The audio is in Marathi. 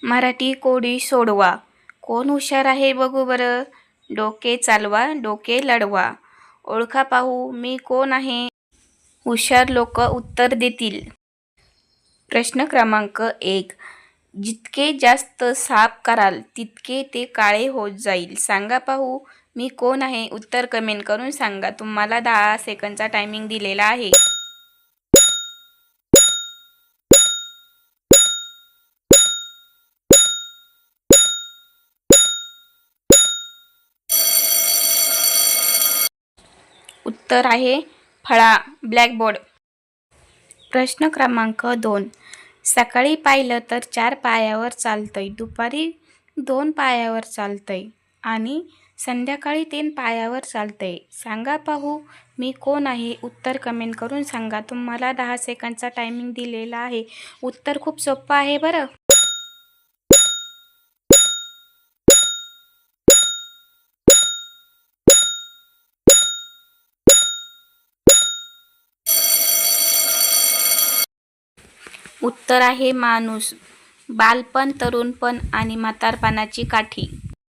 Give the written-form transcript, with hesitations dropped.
मराठी कोडी सोडवा. कोण हुशार आहे बघू बरं. डोके चालवा, डोके लढवा. ओळखा पाहू मी कोण आहे. हुशार लोक उत्तर देतील. प्रश्न क्रमांक 1. जितके जास्त साफ कराल तितके ते काळे होत जाईल. सांगा पाहू मी कोण आहे. उत्तर कमेंट करून सांगा. तुम्हाला 10 सेकंदचा टायमिंग दिलेला आहे. उत्तर आहे फळा, ब्लॅकबोर्ड. प्रश्न क्रमांक 2. सकाळी पाहिलं तर 4 पायावर चालतंय, दुपारी 2 पायावर चालतंय आणि संध्याकाळी 3 पायावर चालतंय. सांगा पाहू मी कोण आहे. उत्तर कमेंट करून सांगा. तुम्हाला 10 सेकंदचा टायमिंग दिलेला आहे. उत्तर खूप सोपं आहे बरं. उत्तर आहे माणूस. बालपण, तरुणपण आणि म्हातारपणाची काठी.